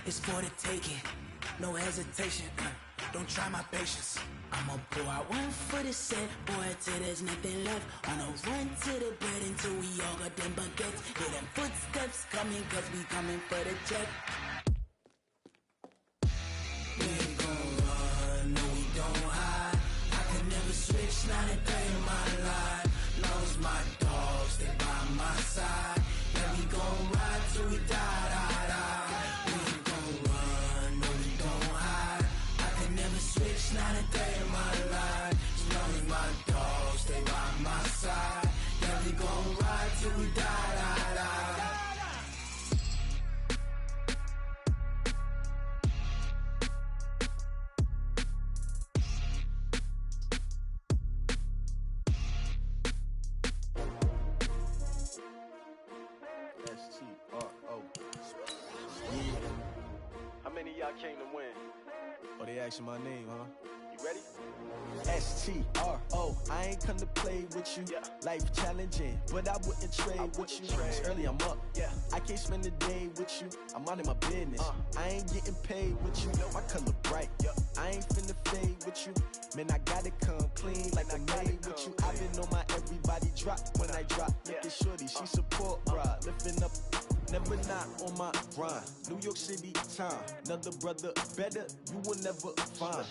it's for the taking. No hesitation, don't try my patience. I'ma pour out one for the set, boy, till there's nothing left. On a run to the bread until we all got them baguettes. Hear them footsteps coming, cause we coming for the check. We ain't gon' run, no we don't hide. I can never switch, not a day in my life. Long as my dogs stay by my side. Yeah, we gon' ride till we die, die, die. We ain't gon' run, no we don't hide. I can never switch, not a day in my life. As long as my dogs stay by my side. Yeah, we gon' ride till we die, die, die. How many of y'all came to win? Oh, they asking my name, huh? You ready? S-T-R-O, I ain't come to play with you. Yeah. Life challenging, but I wouldn't trade with you. It's early, I'm up. Yeah. I can't spend the day with you. I'm out of my business. I ain't getting paid with you. My color bright. I ain't finna fade with you. Man, I gotta come clean like I made with you. I've been on my everybody drop when I drop. Look at shorty, she support ride. Lifting up, never not on my grind. New York City time, another brother better, you will never find.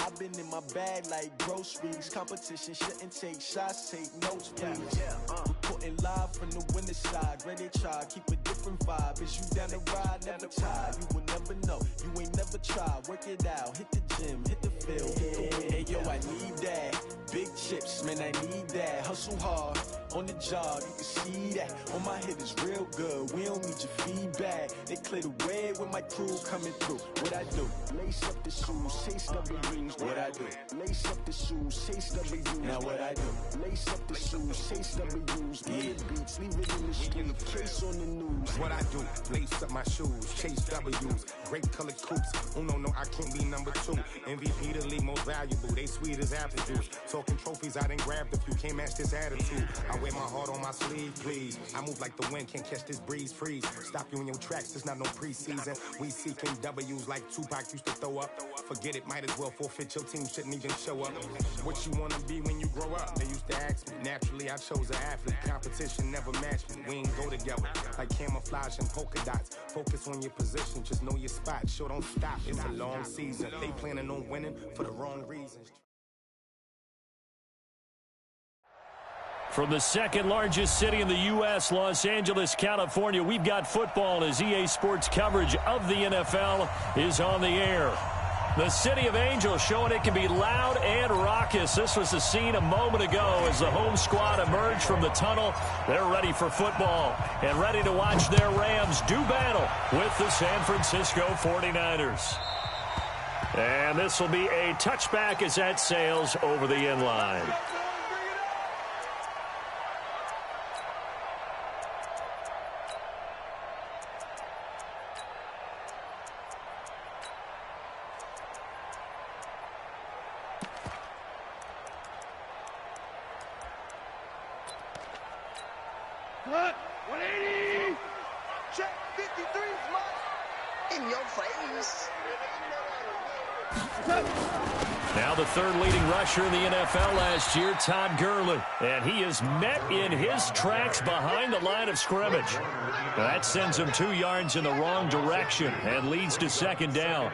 I've been in my bag like groceries. Competition shouldn't take shots, take notes, please. Reporting live from the winter side. Ready to try, keep a different vibe. Is you down the ride, never tired. You will never know, you ain't never tried. Work it out, hit the gym, hit the field, hit the win. Hey yo, I need that. Big chips, man, I need that. Hustle hard, on the job, you can see that. On my head is real good, we don't need your feedback. They clear the way with my crew coming through. What I do? Lace up the shoes, chase W's. What I do? Lace up the shoes, chase W's. Now what I do? Lace up the shoes, chase W's. Get the beats, leave it in the street, case on the news. What I do? Lace up my shoes, chase W's. Grape colored coops. Oh no, I can't be number 2. MVP the league most valuable. They sweet as apple juice. Talking trophies, I done grabbed a few. Can't match this attitude. I wear my heart on my sleeve, please. I move like the wind, can't catch this breeze. Freeze. Stop you in your tracks. It's not no preseason. We seeking W's like Tupac used to throw up. Forget it, might as well forfeit. Your team shouldn't even show up. What you wanna be when you grow up? They used to ask me. Naturally, I chose an athlete. Competition never matched me. We ain't go together like camouflage and polka dots. Focus on your position, just know your spot. Sure, don't stop. It's a long season. They planning on winning for the wrong reasons. From the second largest city in the U.S., Los Angeles, California, we've got football as EA Sports coverage of the NFL is on the air. The City of Angels showing it can be loud and raucous. This was the scene a moment ago as the home squad emerged from the tunnel. They're ready for football and ready to watch their Rams do battle with the San Francisco 49ers. And this will be a touchback as that sails over the end line. Cut! 180! Check 53 flat! In your face! Now the third leading rusher in the NFL last year, Todd Gurley. And he is met in his tracks behind the line of scrimmage. That sends him 2 yards in the wrong direction and leads to second down.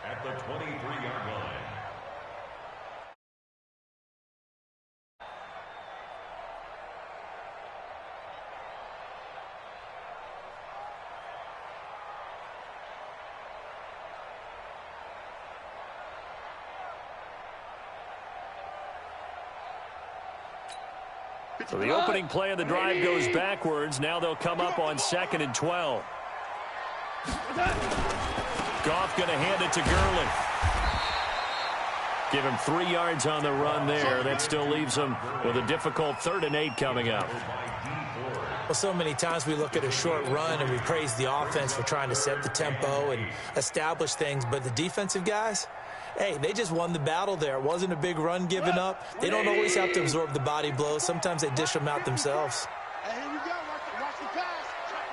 At the 23-yard line. So the opening play of the drive goes backwards. Now they'll come up on 2nd and 12. Goff going to hand it to Gurley. Give him 3 yards on the run there. That still leaves him with a difficult 3rd and 8 coming up. Well, so many times we look at a short run and we praise the offense for trying to set the tempo and establish things. But the defensive guys, hey, they just won the battle there. It wasn't a big run given up. They don't always have to absorb the body blows. Sometimes they dish them out themselves. Hey, here we go. Watch the pass.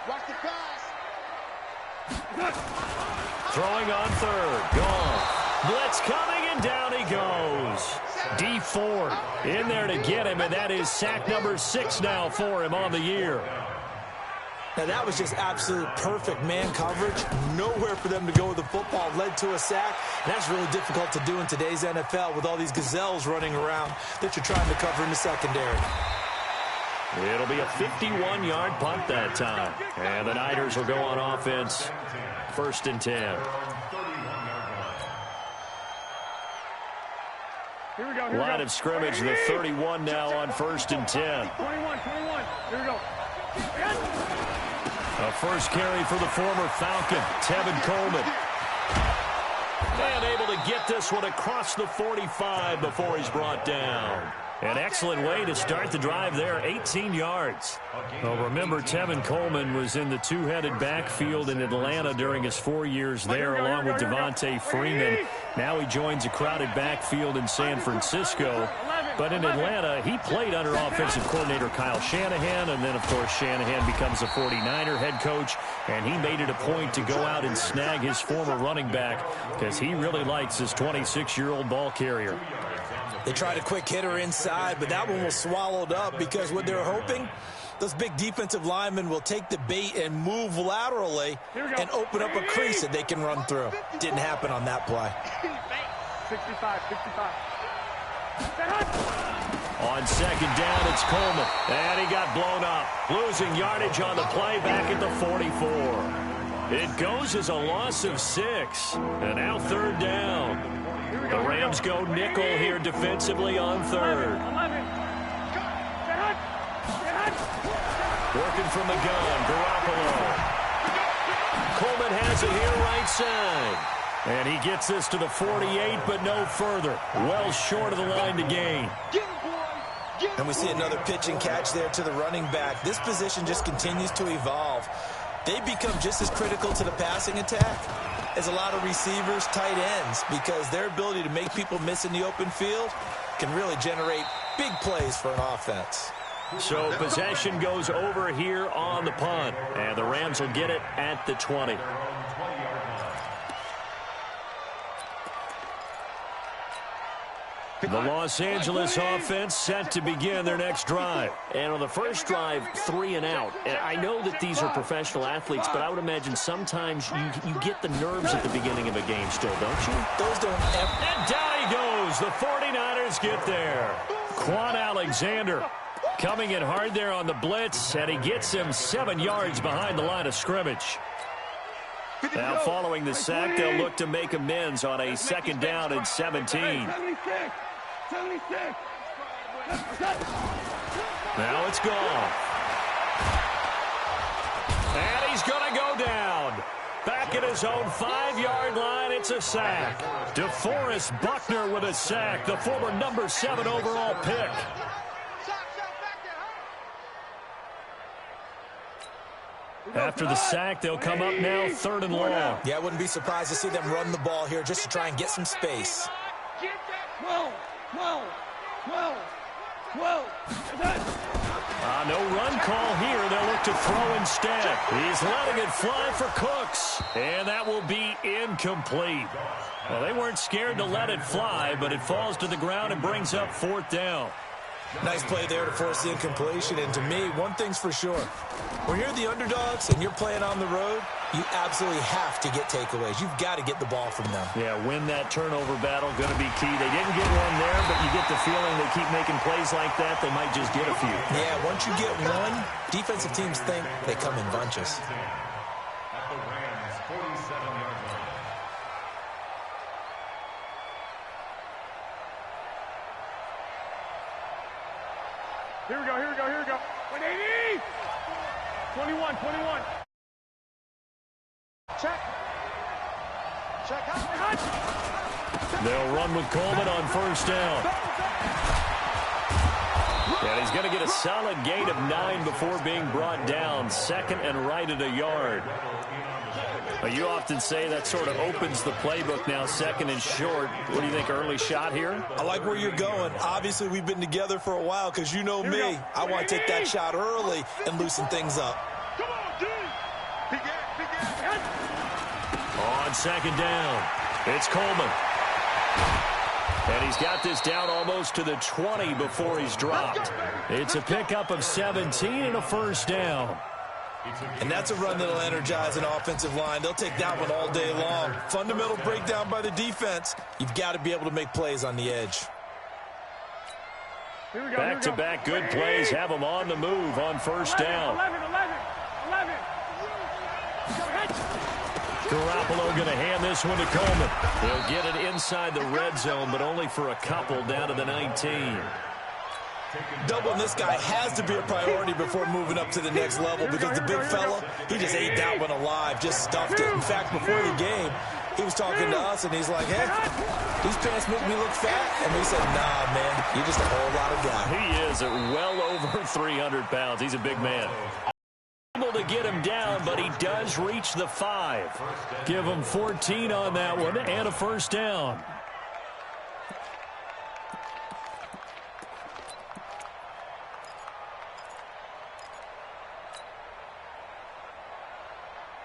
Watch the pass. Throwing on third. Gone. Blitz coming, and down he goes. D Ford in there to get him, and that is sack number 6 now for him on the year. Now, that was just absolute perfect man coverage. Nowhere for them to go with the football. Led to a sack. And that's really difficult to do in today's NFL with all these gazelles running around that you're trying to cover in the secondary. It'll be a 51-yard punt that time. And the Niners will go on offense. 1st and 10. Here we go. Line of scrimmage, the 31 now on 1st and 10. 21. Here we go. A first carry for the former Falcon, Tevin Coleman. And able to get this one across the 45 before he's brought down. An excellent way to start the drive there, 18 yards. Well, remember, Tevin Coleman was in the two-headed backfield in Atlanta during his 4 years there, along with Devontae Freeman. Now he joins a crowded backfield in San Francisco. But in Atlanta, he played under offensive coordinator Kyle Shanahan, and then, of course, Shanahan becomes a 49er head coach, and he made it a point to go out and snag his former running back because he really likes his 26-year-old ball carrier. They tried a quick hitter inside, but that one was swallowed up because what they're hoping, those big defensive linemen will take the bait and move laterally and open up a crease that they can run through. Didn't happen on that play. 65. On second down, it's Coleman. And he got blown up. Losing yardage on the play back at the 44. It goes as a loss of 6. And now 3rd down. The Rams go nickel here defensively on 3rd. Working from the gun, Garoppolo. Coleman has it here right side. And he gets this to the 48, but no further. Well short of the line to gain. And we see another pitch and catch there to the running back. This position just continues to evolve. They become just as critical to the passing attack as a lot of receivers, tight ends, because their ability to make people miss in the open field can really generate big plays for an offense. So possession goes over here on the punt, and the Rams will get it at the 20. The Los Angeles offense set to begin their next drive. And on the first drive, 3 and out. And I know that these are professional athletes, but I would imagine sometimes you get the nerves at the beginning of a game still, don't you? Those don't ever... And down he goes. The 49ers get there. Quan Alexander coming in hard there on the blitz, and he gets him 7 yards behind the line of scrimmage. Now following the sack, they'll look to make amends on a 2nd down and 17. 76. Now it's gone. And he's going to go down. Back at his own 5-yard line, it's a sack. DeForest Buckner with a sack, the former number 7 overall pick. After the sack, they'll come up now 3rd and long. Yeah, I wouldn't be surprised to see them run the ball here just to try and get some space. 12. No run call here. They'll look to throw instead. He's letting it fly for Cooks, and that will be incomplete. Well, they weren't scared to let it fly, but it falls to the ground and brings up 4th down. Nice play there to force the incompletion. And to me, one thing's for sure. When you're the underdogs and you're playing on the road, you absolutely have to get takeaways. You've got to get the ball from them. Yeah, win that turnover battle, going to be key. They didn't get one there, but you get the feeling they keep making plays like that, they might just get a few. Yeah, once you get one, defensive teams think they come in bunches. At the Rams' 47-yard line. Here we go. 180. 21. Check out. They'll run with Coleman on 1st down. And he's going to get a solid gain of 9 before being brought down. 2nd and right at a yard. You often say that sort of opens the playbook now, 2nd and short. What do you think, early shot here? I like where you're going. Obviously, we've been together for a while because you know me. I want to take that shot early and loosen things up. Come on, D. On second down, it's Coleman. And he's got this down almost to the 20 before he's dropped. It's a pickup of 17 and a first down. And that's a run that'll energize an offensive line. They'll take that one all day long. Fundamental breakdown by the defense. You've got to be able to make plays on the edge. Back-to-back good plays have them on the move on first down. 11. Garoppolo going to hand this one to Coleman. He'll get it inside the red zone, but only for a couple down to the 19. Doubling this guy has to be a priority before moving up to the next level because the big fella, he just ate that one alive, just stuffed it. In fact, before the game, he was talking to us, and he's like, hey, these pants make me look fat. And we said, nah, man, you're just a whole lot of guy. He is at well over 300 pounds. He's a big man. Able to get him down, but he does reach the 5. Give him 14 on that one and a first down.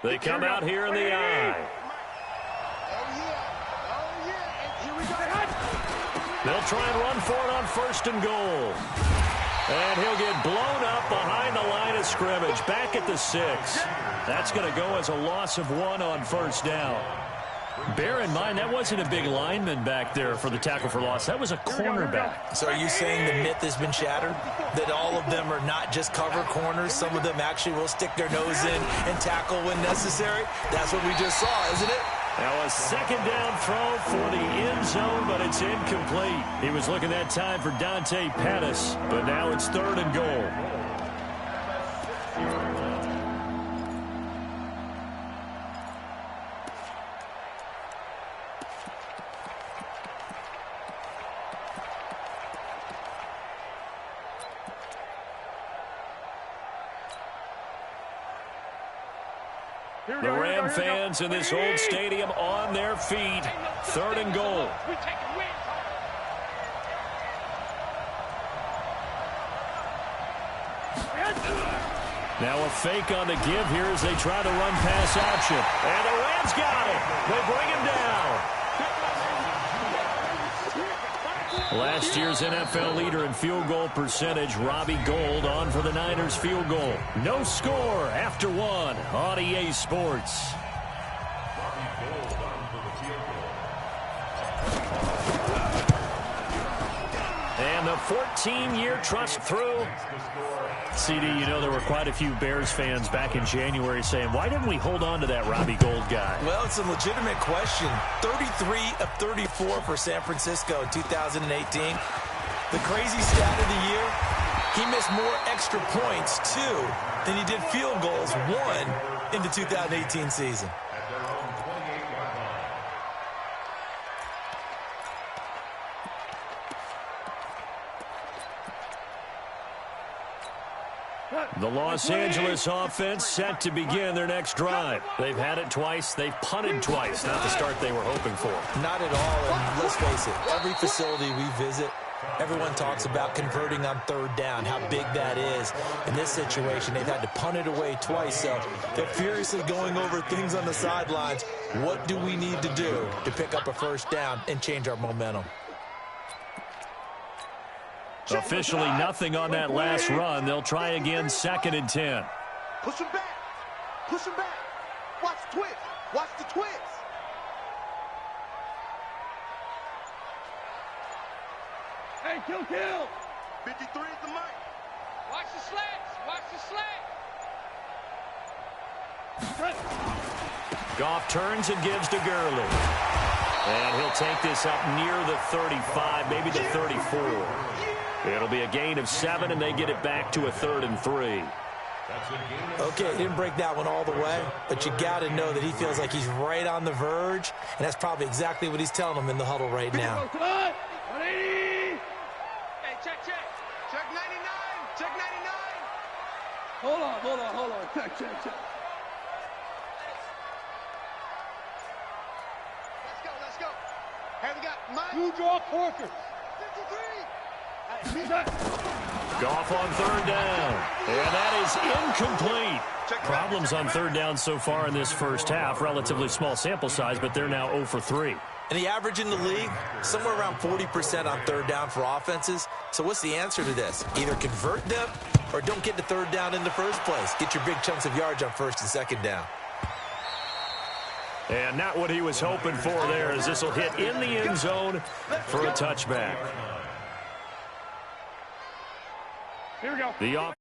They come out here in the eye. They'll try and run for it on first and goal. And he'll get blown up behind the line of scrimmage, back at the 6. That's going to go as a loss of 1 on first down. Bear in mind, that wasn't a big lineman back there for the tackle for loss. That was a cornerback. So are you saying the myth has been shattered? That all of them are not just cover corners? Some of them actually will stick their nose in and tackle when necessary? That's what we just saw, isn't it? Now a second down throw for the end zone, but it's incomplete. He was looking that time for Dante Pettis, but now it's third and goal. The Ram fans in this old stadium on their feet. Third and goal. Now a fake on the give here as they try to run pass action. And the Rams got it. They bring him down. Last year's NFL leader in field goal percentage, Robbie Gould, on for the Niners field goal. No score after 1 on EA Sports. And the 14-year trust through. CD, you know there were quite a few Bears fans back in January saying, why didn't we hold on to that Robbie Gould guy? Well, it's a legitimate question. 33 of 34 for San Francisco in 2018. The crazy stat of the year, he missed more extra points, 2, than he did field goals, 1, in the 2018 season. The Los Angeles offense set to begin their next drive. They've had it twice. They've punted twice. Not the start they were hoping for. Not at all, and let's face it, every facility we visit, everyone talks about converting on third down, how big that is. In this situation, they've had to punt it away twice, so they're furiously going over things on the sidelines. What do we need to do to pick up a first down and change our momentum? Officially nothing on that last run. They'll try again, 2nd and 10. Push him back. Push him back. Watch the twist. Watch the twist. Hey, kill. 53 is the mic. Watch the slants. Watch the slants. Goff turns and gives to Gurley. And he'll take this up near the 35, maybe the 34. It'll be a gain of 7, and they get it back to a 3rd and 3. Okay, didn't break that one all the way, but you got to know that he feels like he's right on the verge, and that's probably exactly what he's telling them in the huddle right now. 180. Hey, check. Check 99. Check 99. Hold on. Check. Let's go. Hey, we got Mike. You draw Corker. 53. Goff on 3rd down. And that is incomplete. Problems on third down so far in this first half. Relatively small sample size, but they're now 0 for 3. And the average in the league, somewhere around 40% on third down for offenses. So what's the answer to this? Either convert them or don't get to third down in the first place. Get your big chunks of yards on first and second down. And not what he was hoping for there, as this will hit in the end zone for a touchback. Here we go.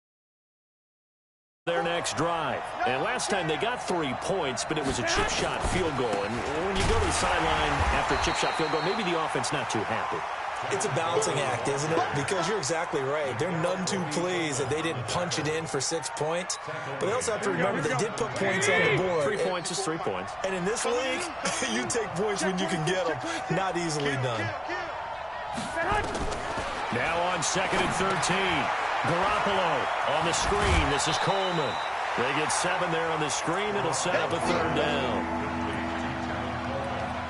Their next drive. And last time they got 3 points, but it was a chip shot field goal. And when you go to the sideline after a chip shot field goal, maybe the offense not too happy. It's a balancing act, isn't it? Because you're exactly right. They're none too pleased that they didn't punch it in for 6 points. But they also have to remember they did put points on the board. 3 points is 3 points. And in this league, you take points when you can get them. Not easily done. Now on 2nd and 13. Garoppolo on the screen. This is Coleman. They get 7 there on the screen. It'll set up a third down.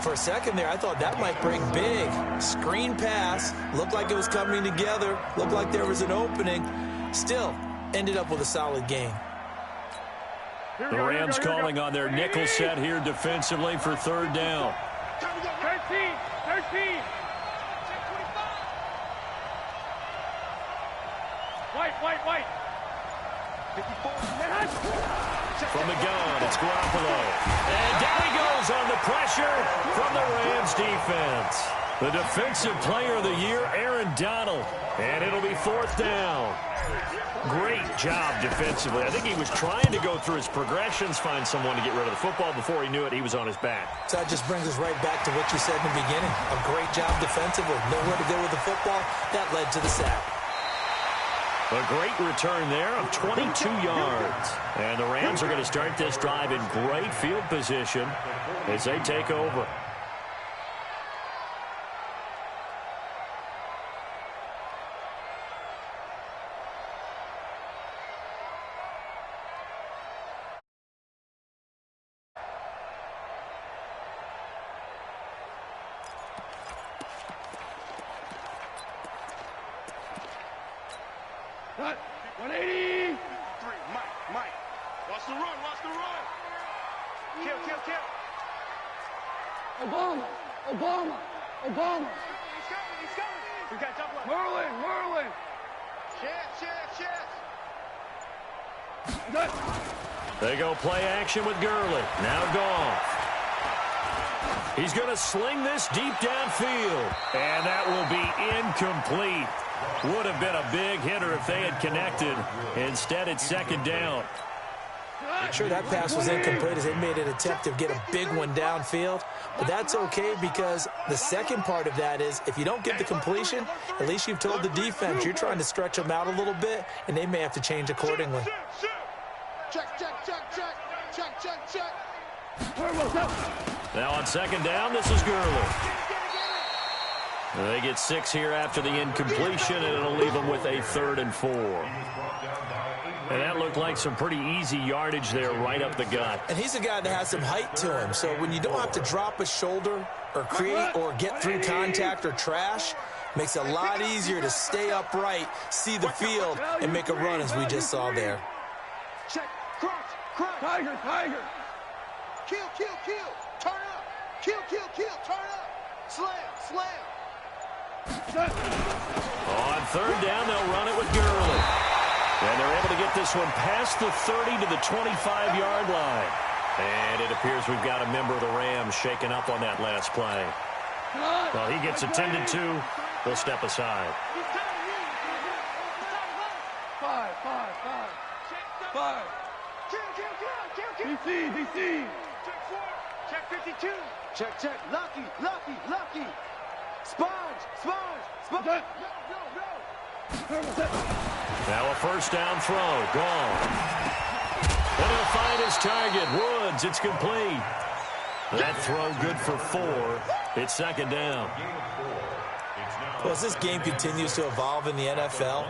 For a second there, I thought that might break big. Screen pass. Looked like it was coming together. Looked like there was an opening. Still, ended up with a solid game. The Rams calling on their nickel set here defensively for third down. 13. White. From the gun, it's Garoppolo. And down he goes on the pressure from the Rams defense. The defensive player of the year, Aaron Donald. And it'll be 4th down. Great job defensively. I think he was trying to go through his progressions, find someone to get rid of the football. Before he knew it, he was on his back. So that just brings us right back to what you said in the beginning. A great job defensively. Nowhere to go with the football. That led to the sack. A great return there of 22 yards. And the Rams are going to start this drive in great field position as they take over. Cut. 180. Mike. Watch the run. Kill. Obama. He's coming. We got double up. Merlin. Chance. Cut. They go play action with Gurley. Now Goff. He's going to sling this deep downfield. And that will be incomplete. Would have been a big hitter if they had connected. Instead, it's 2nd down. Sure, that pass was incomplete as they made an attempt to get a big one downfield. But that's okay because the second part of that is if you don't get the completion, at least you've told the defense you're trying to stretch them out a little bit, and they may have to change accordingly. Check. Now on 2nd down, this is Gurley. They get 6 here after the incompletion, and it'll leave them with a 3rd and 4. And that looked like some pretty easy yardage there right up the gut. And he's a guy that has some height to him, so when you don't have to drop a shoulder or create or get through contact or trash, makes it a lot easier to stay upright, see the field, and make a run as we just saw there. Check. Crunch. Tiger. Kill. Turn up. Kill. Turn up. Slam. On 3rd down, they'll run it with Gurley. And they're able to get this one past the 30 to the 25-yard line. And it appears we've got a member of the Rams shaken up on that last play. Well, he gets attended to. They'll step aside. 5. DC. Check 52. Check. Lucky. Sponge. Cut. Now a 1st down throw. Gone. And he'll find his target. Woods. It's complete. That throw good for 4. It's 2nd down. Well, as this game continues to evolve in the NFL,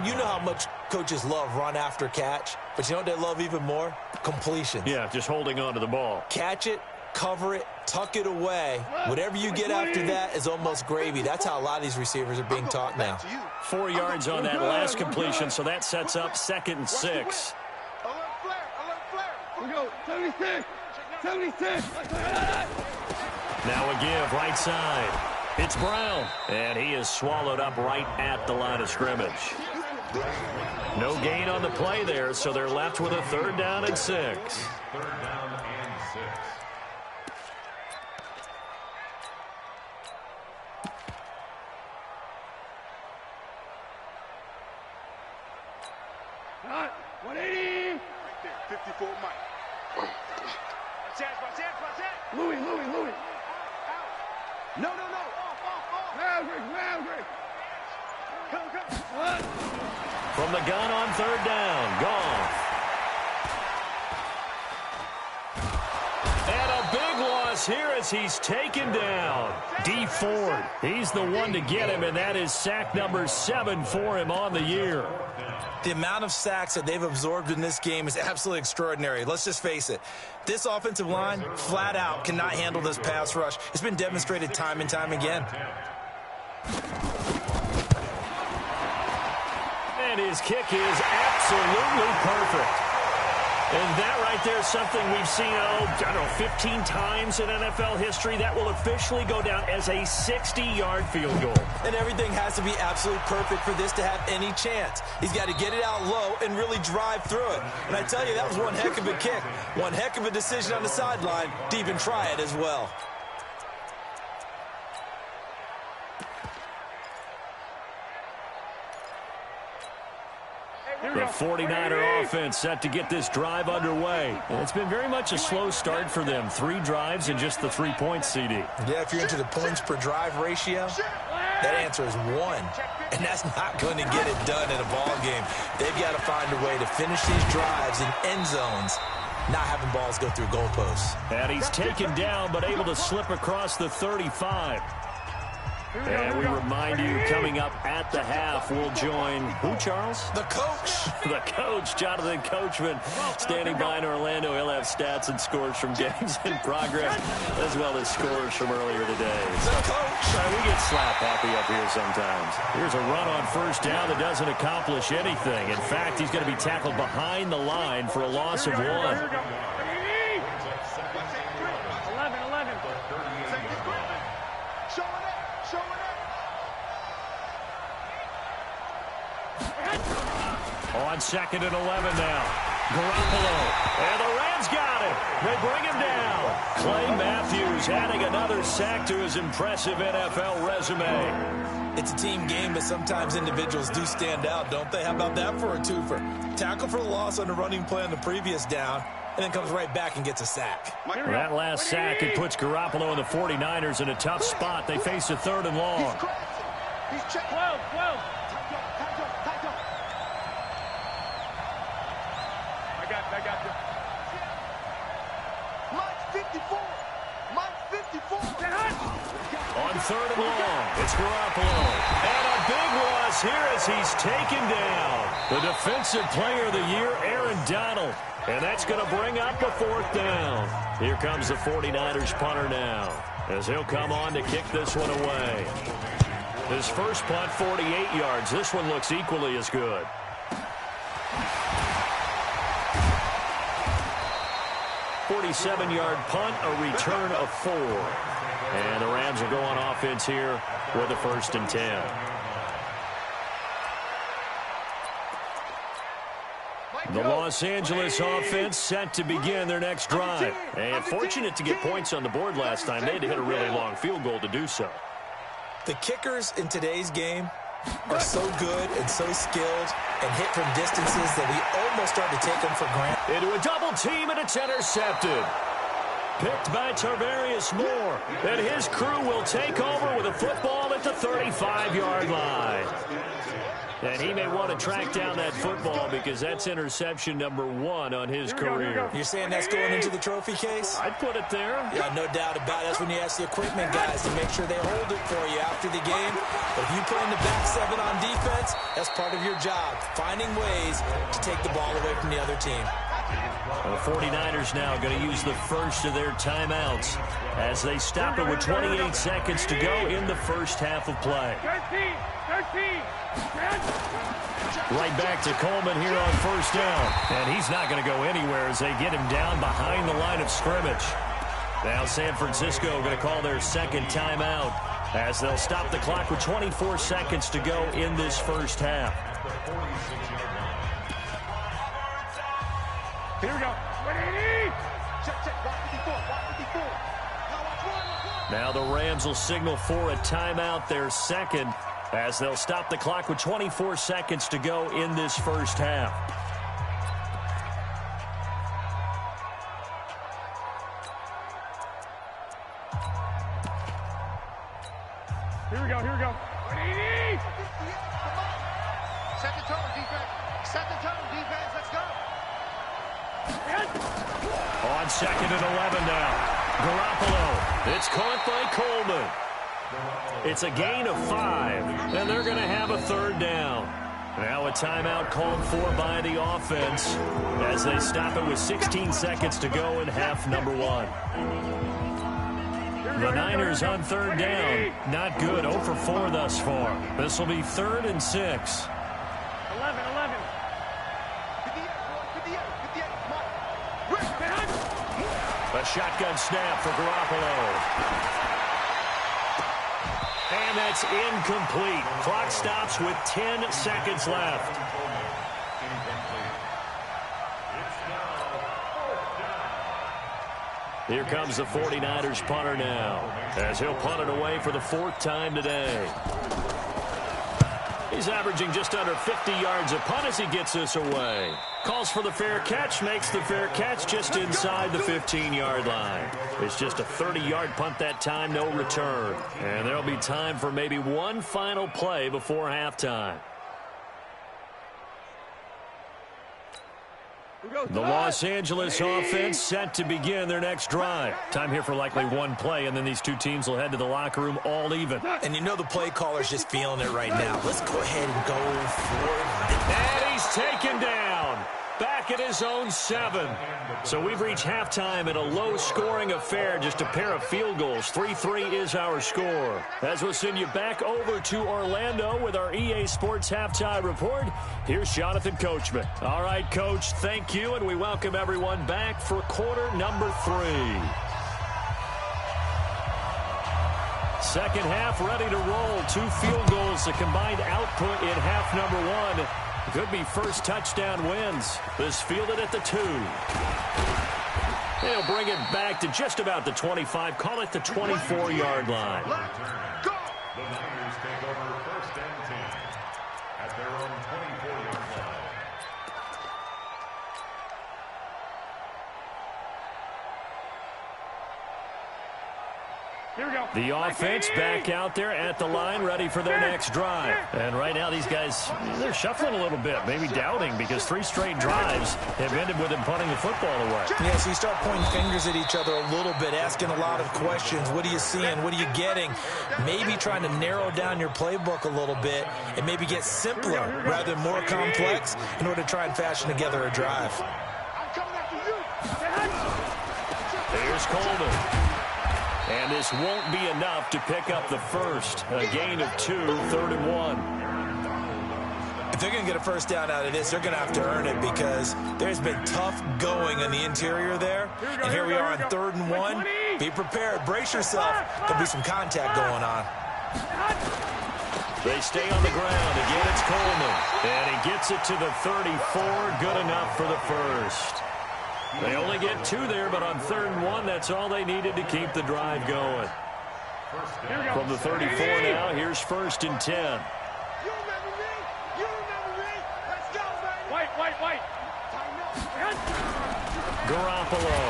you know how much coaches love run after catch, but you know what they love even more? Completions. Yeah, just holding on to the ball. Catch it, cover it, tuck it away. Whatever you get after that is almost gravy. That's how a lot of these receivers are being taught now. 4 yards on that last completion, so that sets up 2nd and 6. 76. 76. Now a give, right side. It's Brown, and he is swallowed up right at the line of scrimmage. No gain on the play there, so they're left with a 3rd down and 6. 3rd down and 6. Hot. 180. Right there, 54 Mike. Louis. No. Maverick. Come. From the gun on 3rd down, Goff. And a big loss here as he's taken down. D. Ford, he's the one to get him, and that is sack number 7 for him on the year. The amount of sacks that they've absorbed in this game is absolutely extraordinary. Let's just face it. This offensive line, flat out, cannot handle this pass rush. It's been demonstrated time and time again. And his kick is absolutely perfect. And that right there is something we've seen, 15 times in NFL history. That will officially go down as a 60-yard field goal. And everything has to be absolutely perfect for this to have any chance. He's got to get it out low and really drive through it. And I tell you, that was one heck of a kick. One heck of a decision on the sideline to even try it as well. The 49er offense set to get this drive underway. And it's been very much a slow start for them. 3 drives and just the 3 points, CD. Yeah, if you're into the points per drive ratio, that answer is 1. And that's not going to get it done in a ball game. They've got to find a way to finish these drives in end zones, not having balls go through goalposts. And he's taken down but able to slip across the 35. And we remind you, coming up at the half, we'll join who, Charles? The coach. The coach, Jonathan Coachman, standing by in Orlando. He'll have stats and scores from games in progress, as well as scores from earlier today. The coach. We get slap happy up here sometimes. Here's a run on 1st down that doesn't accomplish anything. In fact, he's going to be tackled behind the line for a loss of 1. 11. On 2nd and 11 now. Garoppolo. And the Rams got it. They bring him down. Clay Matthews adding another sack to his impressive NFL resume. It's a team game, but sometimes individuals do stand out, don't they? How about that for a twofer? Tackle for the loss on the running play on the previous down, and then comes right back and gets a sack. That last sack, it puts Garoppolo and the 49ers in a tough spot. They face a 3rd and long. He's checked. 12. I got you. Mike's 54. On 3rd and long, it's Garoppolo. And a big loss here as he's taken down. The defensive player of the year, Aaron Donald. And that's going to bring up the 4th down. Here comes the 49ers punter now, as he'll come on to kick this one away. His first punt, 48 yards. This one looks equally as good. .47-yard punt, a return of 4. And the Rams will go on offense here with a 1st and 10. The Los Angeles offense set to begin their next drive. And fortunate to get points on the board last time. They had to hit a really long field goal to do so. The kickers in today's game are so good and so skilled and hit from distances that we almost start to take them for granted. Into a double team, and it's intercepted. Picked by Tarvarius Moore. And his crew will take over with a football at the 35-yard line. And he may want to track down that football because that's interception number 1 on his career. You're saying that's going into the trophy case? I'd put it there. Yeah, no doubt about it. That's when you ask the equipment guys to make sure they hold it for you after the game. But if you play in the back 7 on defense, that's part of your job, finding ways to take the ball away from the other team. The 49ers now going to use the first of their timeouts as they stop it with 28 seconds to go in the first half of play. 13. Right back to Coleman here on first down. And he's not going to go anywhere as they get him down behind the line of scrimmage. Now San Francisco going to call their second timeout as they'll stop the clock with 24 seconds to go in this first half. Here we go. 180. Check. 154. Now the Rams will signal for a timeout, their second, as they'll stop the clock with 24 seconds to go in this first half. Here we go. 180. Set the tone, defense. Let's go. On second and 11 now. Garoppolo. It's caught by Coleman. It's a gain of 5, and they're going to have a third down. Now a timeout called for by the offense as they stop it with 16 seconds to go in half number 1. The Niners on third down. Not good. 0 for 4 thus far. This will be 3rd and 6. 11. A shotgun snap for Garoppolo. And that's incomplete. Clock stops with 10 seconds left. Here comes the 49ers punter now, as he'll punt it away for the 4th time today. He's averaging just under 50 yards a punt as he gets this away. Calls for the fair catch, makes the fair catch just inside the 15-yard line. It's just a 30-yard punt that time, no return. And there'll be time for maybe one final play before halftime. The Los Angeles offense set to begin their next drive. Time here for likely one play, and then these two teams will head to the locker room all even. And you know the play caller's just feeling it right now. Let's go ahead and go for it. And he's taken down. Back at his own 7. So we've reached halftime in a low-scoring affair, just a pair of field goals. 3-3 is our score. As we'll send you back over to Orlando with our EA Sports Halftime Report, here's Jonathan Coachman. All right, Coach, thank you, and we welcome everyone back for quarter number 3. Second half ready to roll. 2 field goals, the combined output in half number 1. Could be first touchdown wins. This fielded at the 2. They'll bring it back to just about the 25. Call it the 24-yard line. The Niners take over 1st and 10 at their own 24-yard line. Here we go. The offense back out there at the line, ready for their next drive. And right now, these guys, they're shuffling a little bit, maybe doubting, because 3 straight drives have ended with them punting the football away. Yeah, so you start pointing fingers at each other a little bit, asking a lot of questions. What are you seeing? What are you getting? Maybe trying to narrow down your playbook a little bit and maybe get simpler rather than more complex in order to try and fashion together a drive. Here's Coleman. And this won't be enough to pick up the first. A gain of 2, 3rd and 1. If they're going to get a first down out of this, they're going to have to earn it because there's been tough going on the interior there. And here we are on 3rd and 1. Be prepared. Brace yourself. There'll be some contact going on. They stay on the ground. Again, it's Coleman. And he gets it to the 34. Good enough for the first. They only get 2 there, but on 3rd and 1, that's all they needed to keep the drive going. From the 34 now, here's 1st and 10. You remember me? Let's go, baby. White. Garoppolo.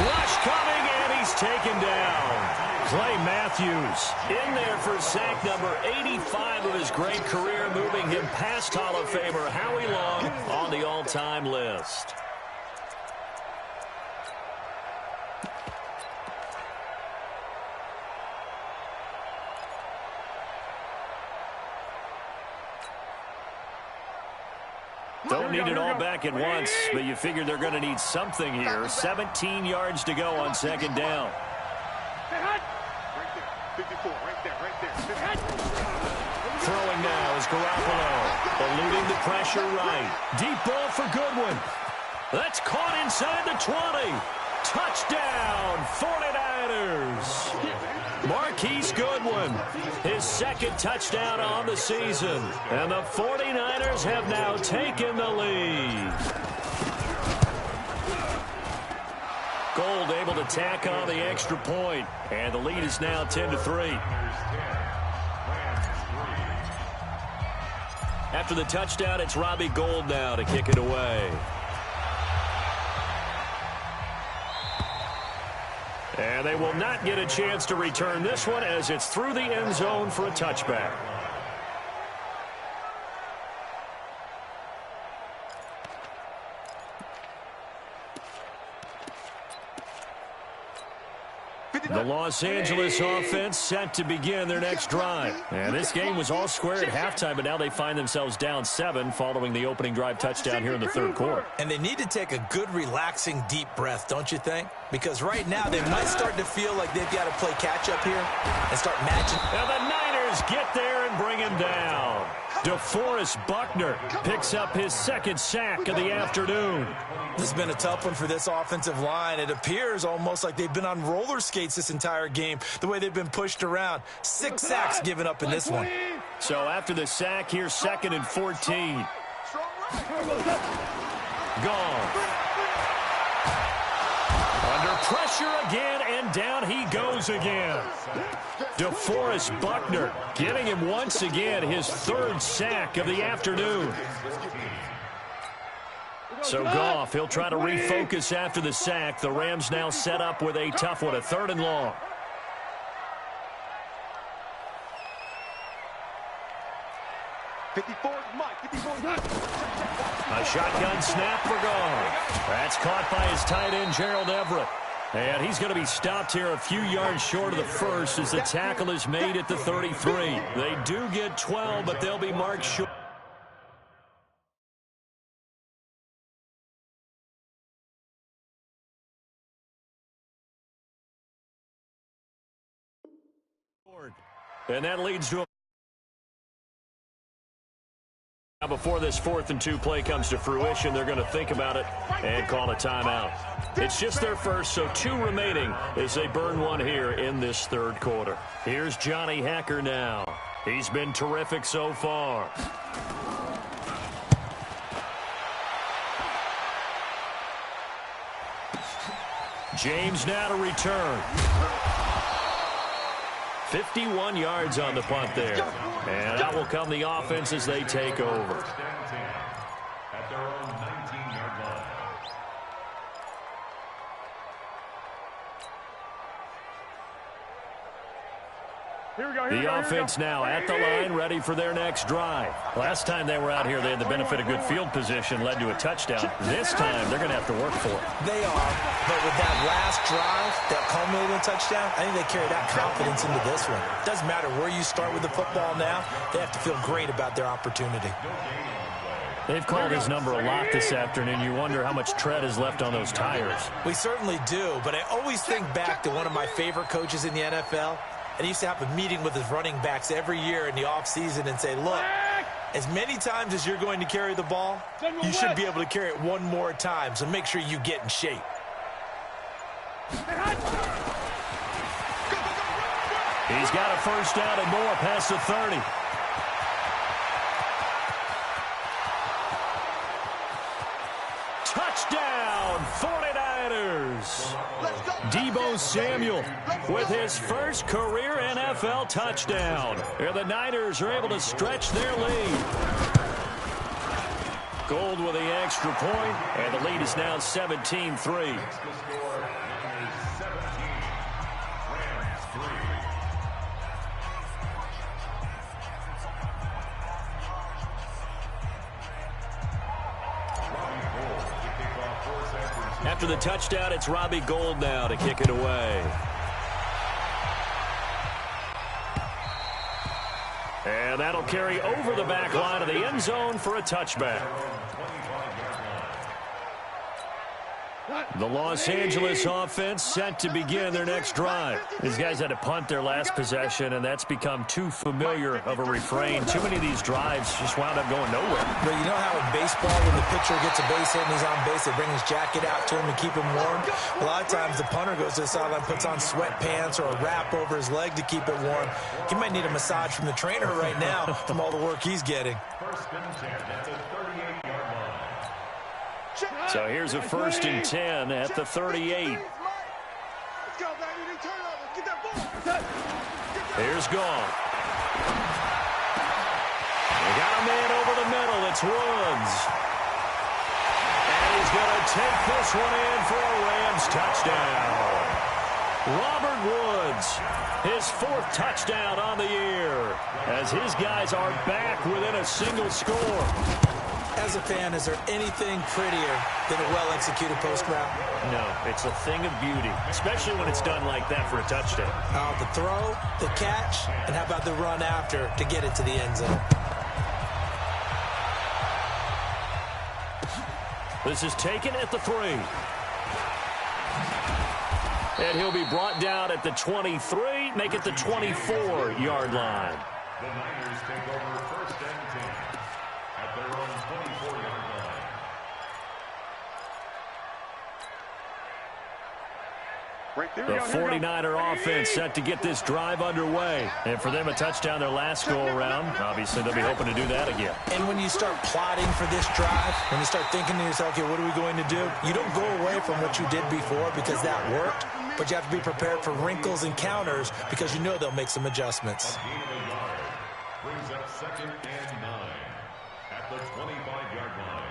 Rush coming, and he's taken down. Clay Matthews in there for sack number 85 of his great career, moving him past Hall of Famer Howie Long on the all-time list. Don't need it all back at once, but you figure they're going to need something here. 17 yards to go on second down. Right there. 54, right there. Throwing now is Garoppolo, eluding the pressure right. Deep ball for Goodwin. That's caught inside the 20. Touchdown, 49ers. Marquise Goodwin, his second touchdown on the season. And the 49ers have now taken the lead. Gold able to tack on the extra point. And the lead is now 10-3. After the touchdown, it's Robbie Gould now to kick it away. And they will not get a chance to return this one as it's through the end zone for a touchback. The Los Angeles offense set to begin their next drive. And this game was all square at halftime, but now they find themselves down 7 following the opening drive touchdown here in the third quarter. And they need to take a good, relaxing, deep breath, don't you think? Because right now they might start to feel like they've got to play catch-up here and start matching. Now the Niners get there and bring him down. DeForest Buckner picks up his second sack of the afternoon. This has been a tough one for this offensive line. It appears almost like they've been on roller skates this entire game, the way they've been pushed around. 6 sacks given up in this one. So after the sack, here's 2nd and 14. Gone. Under pressure again, and down he goes again. DeForest Buckner getting him once again his 3rd sack of the afternoon. So Goff, he'll try to refocus after the sack. The Rams now set up with a tough one, a 3rd and long. A shotgun snap for Goff. That's caught by his tight end, Gerald Everett. And he's going to be stopped here a few yards short of the first as the tackle is made at the 33. They do get 12, but they'll be marked short. And that leads to a... Now before this 4th and 2 play comes to fruition, they're going to think about it and call a timeout. It's just their first, so 2 remaining as they burn one here in this 3rd quarter. Here's Johnny Hacker now. He's been terrific so far. James now to return. 51 yards on the punt there. And out will come the offense as they take over. At their own 19-yard line. The offense now at the line, ready for their next drive. Last time they were out here, they had the benefit of good field position, led to a touchdown. This time, they're going to have to work for it. They are, but with that last drive, that culminating touchdown, I think they carry that confidence into this one. Doesn't matter where you start with the football now, they have to feel great about their opportunity. They've called his number a lot this afternoon. You wonder how much tread is left on those tires. We certainly do, but I always think back to one of my favorite coaches in the NFL. And he used to have a meeting with his running backs every year in the offseason and say, look, as many times as you're going to carry the ball, you should be able to carry it one more time, so make sure you get in shape. He's got a first down and more past the 30. Touchdown, 49ers. Deebo Samuel with his first career NFL touchdown. And the Niners are able to stretch their lead. Gold with the extra point, and the lead is now 17-3. After the touchdown, it's Robbie Gould now to kick it away. And that'll carry over the back line of the end zone for a touchback. The Los Angeles offense set to begin their next drive. These guys had to punt their last possession, and that's become too familiar of a refrain. Too many of these drives just wound up going nowhere. But you know how in baseball, when the pitcher gets a base hit and he's on base, they bring his jacket out to him to keep him warm? A lot of times the punter goes to the sideline, puts on sweatpants or a wrap over his leg to keep it warm. He might need a massage from the trainer right now from all the work he's getting. First and 10 at the 38-yard line. So here's a first and 10 at the 38. Here's Gone. We got a man over the middle. It's Woods. And he's going to take this one in for a Rams touchdown. Robert Woods, his 4th touchdown on the year, as his guys are back within a single score. As a fan, is there anything prettier than a well-executed post route? No, it's a thing of beauty, especially when it's done like that for a touchdown. The throw, the catch, and how about the run after to get it to the end zone? This is taken at the 3. And he'll be brought down at the 23, make it the 24-yard line. The Niners take over first and 10 at their own 24-yard line. The 49er offense set to get this drive underway. And for them, a touchdown their last go-around. Obviously, they'll be hoping to do that again. And when you start plotting for this drive, when you start thinking to yourself, okay, what are we going to do? You don't go away from what you did before because that worked, but you have to be prepared for wrinkles and counters because you know they'll make some adjustments. A gain of a yard brings up second and 9 at the 25-yard line.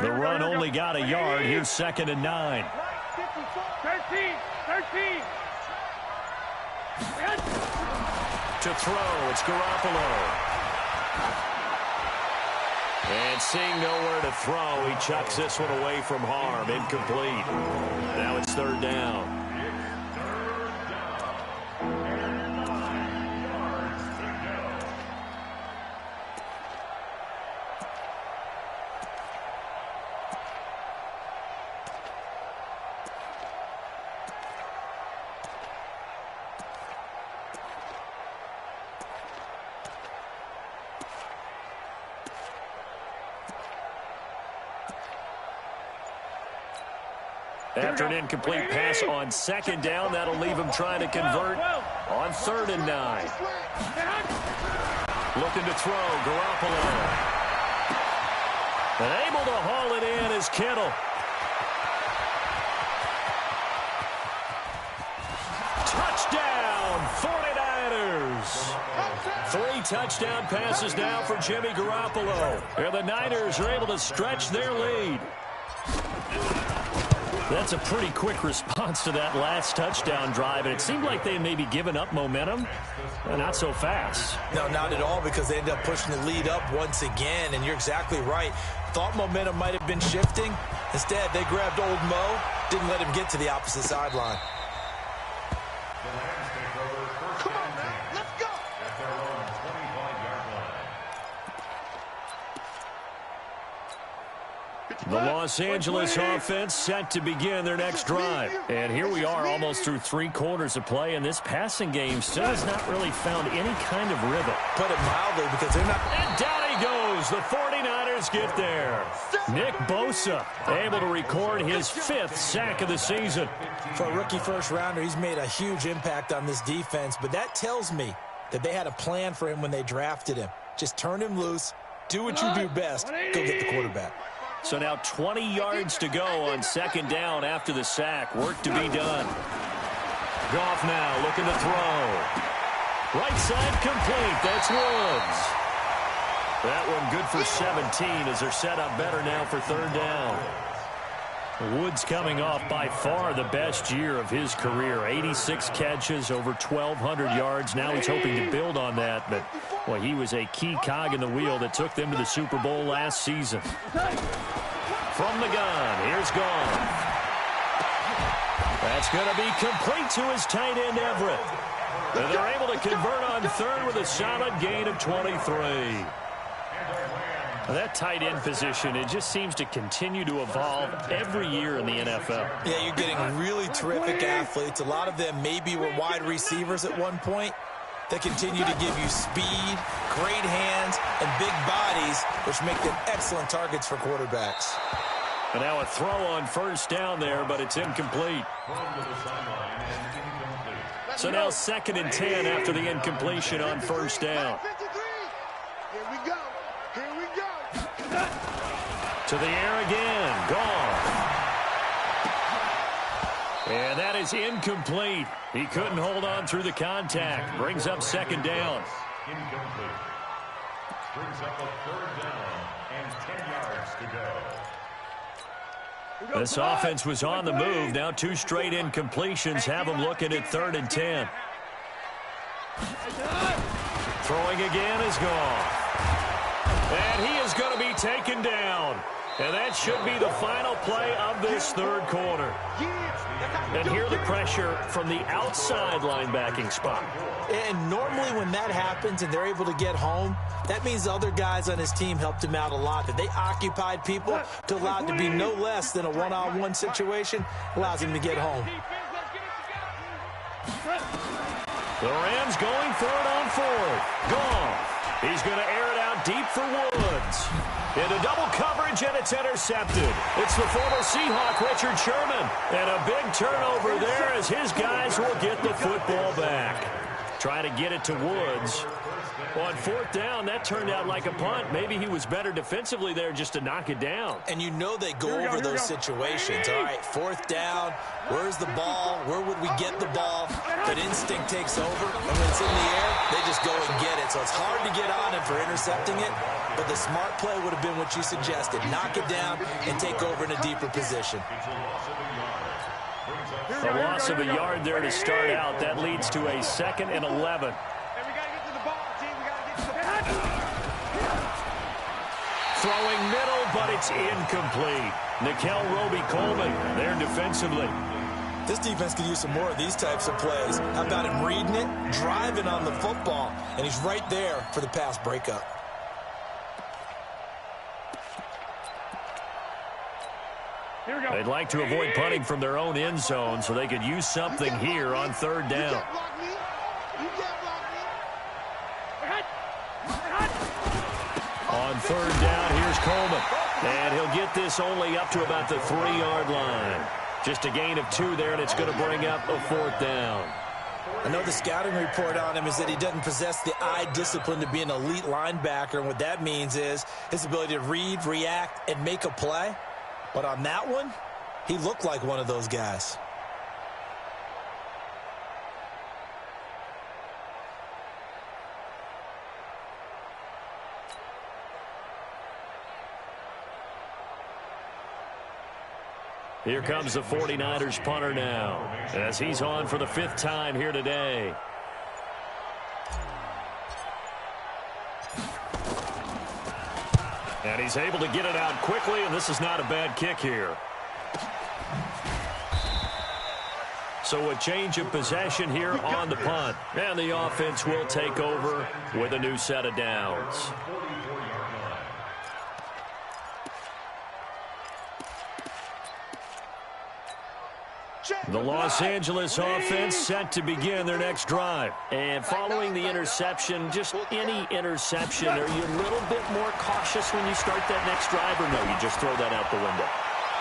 The run only got a yard. Here's second and 9. 13. To throw, it's Garoppolo. And seeing nowhere to throw, he chucks this one away from harm. Incomplete. Now it's third down. After an incomplete pass on second down, that'll leave him trying to convert on third and 9. Looking to throw, Garoppolo. And able to haul it in is Kittle. Touchdown, 49ers. 3 touchdown passes now for Jimmy Garoppolo. And the Niners are able to stretch their lead. That's a pretty quick response to that last touchdown drive, and it seemed like they may be giving up momentum. Not so fast. No, not at all, because they ended up pushing the lead up once again, and you're exactly right. Thought momentum might have been shifting. Instead, they grabbed old Mo, didn't let him get to the opposite sideline. Come on, man, let's go. At their own 25-yard line. The Los Angeles offense set to begin their next drive. And here we are almost through 3 quarters of play, and this passing game still has not really found any kind of rhythm. Put it mildly, because they're not... And down he goes. The 49ers get there. Nick Bosa able to record his 5th sack of the season. For a rookie first-rounder, he's made a huge impact on this defense, but that tells me that they had a plan for him when they drafted him. Just turn him loose, do what you do best, go get the quarterback. So now 20 yards to go on second down after the sack. Work to be done. Goff now looking to throw. Right side complete. That's Woods. That one good for 17 as they're set up better now for third down. Woods coming off by far the best year of his career. 86 catches, over 1,200 yards. Now he's hoping to build on that, but well, he was a key cog in the wheel that took them to the Super Bowl last season. from the gun. Here's Goff. That's going to be complete to his tight end, Everett. And they're able to convert on third with a solid gain of 23. That tight end position, it just seems to continue to evolve every year in the NFL. Yeah, you're getting really terrific athletes. A lot of them maybe were wide receivers at one point. They continue to give you speed, great hands, and big bodies, which make them excellent targets for quarterbacks. And now a throw on first down there, but it's incomplete. So now 2nd and 10 after the incompletion on first down. Here we go. Here we go. To the air again. Goff. And that is incomplete. He couldn't hold on through the contact. Brings up 2nd down. Incomplete. Brings up a 3rd down and 10 yards to go. This offense was on the move. Now 2 straight incompletions have them looking at 3rd and 10. Throwing again is Goff. And he is going to be taken down. And that should be the final play of this 3rd quarter. And here the pressure from the outside linebacking spot. And normally when that happens and they're able to get home, that means the other guys on his team helped him out a lot. That they occupied people to allow it to be no less than a one-on-one situation, allows him to get home. The Rams going for it on 4th. Goff. He's going to air it out deep for Woods. Into double coverage, and it's intercepted. It's the former Seahawk, Richard Sherman. And a big turnover there as his guys will get the football back. Try to get it to Woods. On 4th down, that turned out like a punt. Maybe he was better defensively there just to knock it down. And you know they go over those situations. All right, 4th down, where's the ball? Where would we get the ball? But instinct takes over, and when it's in the air, they just go and get it. So it's hard to get on him for intercepting it, but the smart play would have been what you suggested. Knock it down and take over in a deeper position. A loss of a yard there to start out. That leads to a 2nd and 11. Throwing middle, but it's incomplete. Nickel Roby-Coleman there defensively. This defense could use some more of these types of plays. How about him reading it, driving on the football, and he's right there for the pass breakup. They'd like to avoid punting from their own end zone so they could use something here on 3rd down. On 3rd down, here's Coleman. And he'll get this only up to about the 3-yard line. Just a gain of 2 there, and it's going to bring up a 4th down. I know the scouting report on him is that he doesn't possess the eye discipline to be an elite linebacker, and what that means is his ability to read, react, and make a play. But on that one, he looked like one of those guys. Here comes the 49ers punter now, as he's on for the 5th time here today. And he's able to get it out quickly, and this is not a bad kick here. So a change of possession here on the punt. And the offense will take over with a new set of downs. The Los Angeles offense set to begin their next drive. And following the interception, just any interception, are you a little bit more cautious when you start that next drive, or no, you just throw that out the window?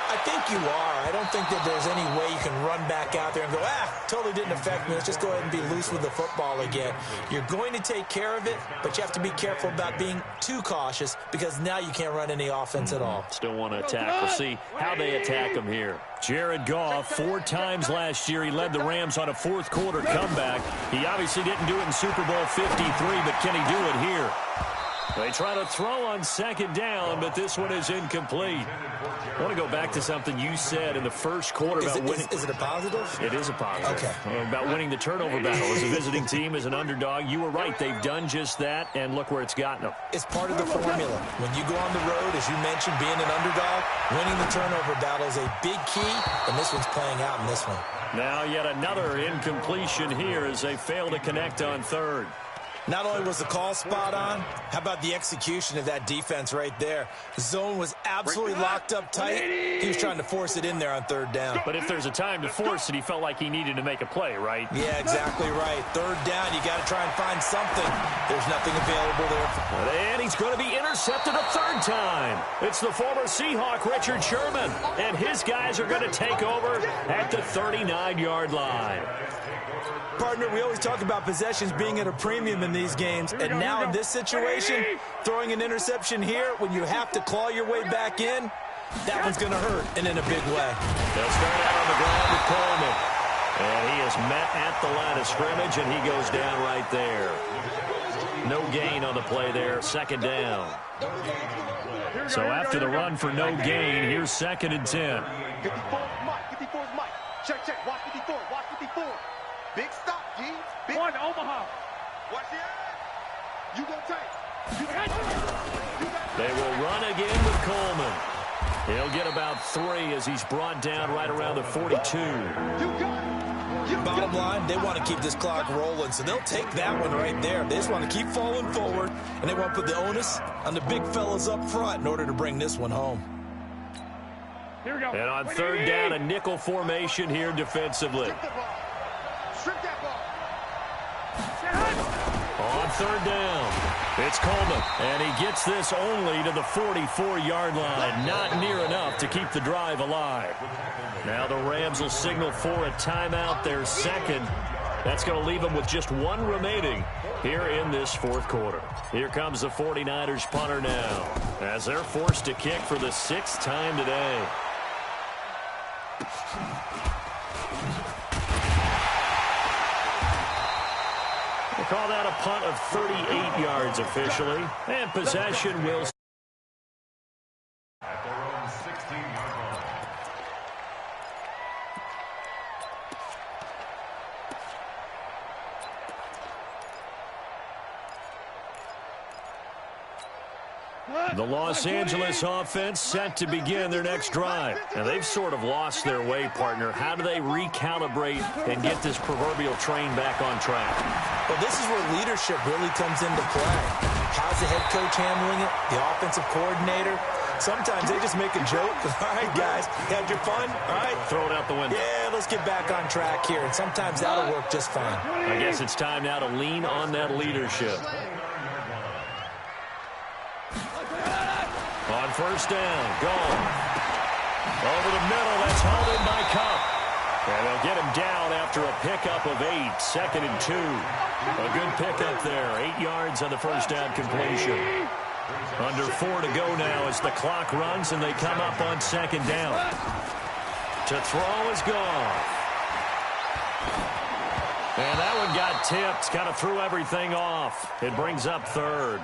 I think you are. I don't think that there's any way you can run back out there and go, totally didn't affect me. Let's just go ahead and be loose with the football again. You're going to take care of it, but you have to be careful about being too cautious because now you can't run any offense at all. Still want to attack. We'll see how they attack him here. Jared Goff, 4 times last year, he led the Rams on a 4th quarter comeback. He obviously didn't do it in Super Bowl 53, but can he do it here? They try to throw on second down, but this one is incomplete. I want to go back to something you said in the first quarter about winning. Is it a positive? It is a positive. Okay. About winning the turnover battle as a visiting team, as an underdog. You were right. They've done just that, and look where it's gotten them. It's part of the formula. When you go on the road, as you mentioned, being an underdog, winning the turnover battle is a big key, and this one's playing out in this one. Now yet another incompletion here as they fail to connect on third. Not only was the call spot on, how about the execution of that defense right there? The zone was absolutely locked up tight. He was trying to force it in there on third down. But if there's a time to force it, he felt like he needed to make a play, right? Yeah, exactly right. Third down, you got to try and find something. There's nothing available there. And he's going to be intercepted a third time. It's the former Seahawk, Richard Sherman. And his guys are going to take over at the 39-yard line. Partner, we always talk about possessions being at a premium in these games, and now in this situation, throwing an interception here when you have to claw your way back in, that one's going to hurt, and in a big way. They'll start out on the ground with Coleman. And he is met at the line of scrimmage, and he goes down right there. No gain on the play there, second down. So after the run for no gain, here's 2nd and 10. 54 Mike, 54 Mike. Check, check, watch 54, watch 54. Big stop, G. Big one, Omaha. Watch the edge. You go tight. You got it. They will run again with Coleman. He'll get about 3 as he's brought down right around the 42. Bottom line, they want to keep this clock rolling, so they'll take that one right there. They just want to keep falling forward, and they want to put the onus on the big fellas up front in order to bring this one home. And on third down, a nickel formation here defensively. On third down, it's Coleman, and he gets this only to the 44-yard line. Not near enough to keep the drive alive. Now the Rams will signal for a timeout, their second. That's going to leave them with just 1 remaining here in this fourth quarter. Here comes the 49ers punter now, as they're forced to kick for the 6th time today. We'll call that a punt of 38 yards officially, and possession will... At their own 16-yard line. The Los Angeles offense set to begin their next drive. Now, they've sort of lost their way, partner. How do they recalibrate and get this proverbial train back on track? Well, this is where leadership really comes into play. How's the head coach handling it? The offensive coordinator? Sometimes they just make a joke. All right, guys, had your fun? All right. Throw it out the window. Yeah, let's get back on track here. And sometimes that'll work just fine. I guess it's time now to lean on that leadership. On first down, gone. Over the middle, that's hauled in by Cup. And they'll get him down after a pickup of 8, 2nd and 2. A good pickup there, 8 yards on the first down completion. Under 4 to go now as the clock runs and they come up on 2nd down. To throw is gone. And that one got tipped, kind of threw everything off. It brings up 3rd.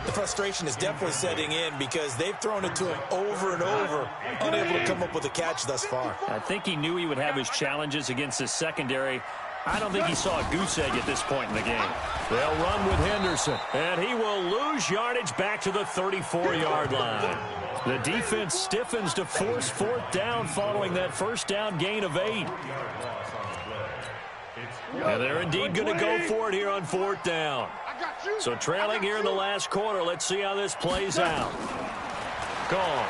The frustration is definitely setting in because they've thrown it to him over and over, unable to come up with a catch thus far. I think he knew he would have his challenges against his secondary. I don't think he saw a goose egg at this point in the game. They'll run with Henderson, and he will lose yardage back to the 34-yard line. The defense stiffens to force 4th down following that first down gain of 8. And they're indeed going to go for it here on 4th down. So trailing here in the last quarter. Let's see how this plays out. Gone.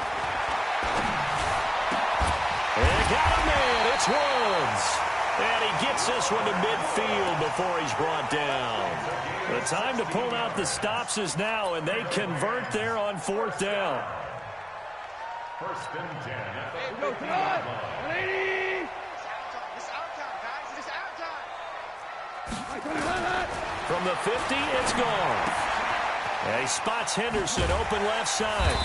And got him in. It's Woods. And he gets this one to midfield before he's brought down. The time to pull out the stops is now, and they convert there on 4th down. First and 10 at the 50-yard line. From the 50, it's gone. And he spots Henderson open left side.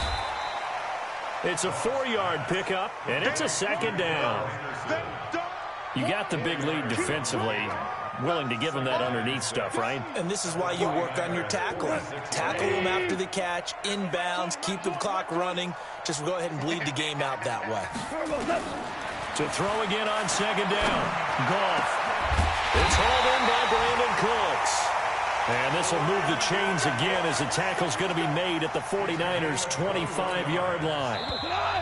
It's a 4-yard pickup, and it's a 2nd down. You got the big lead defensively. willing to give him that underneath stuff, right? And this is why you work on your tackling. Tackle them after the catch, inbounds, keep the clock running. Just go ahead and bleed the game out that way. To throw again on second down. Goff. It's hauled in by Brandon Cooks. And this will move the chains again as the tackle's going to be made at the 49ers' 25-yard line.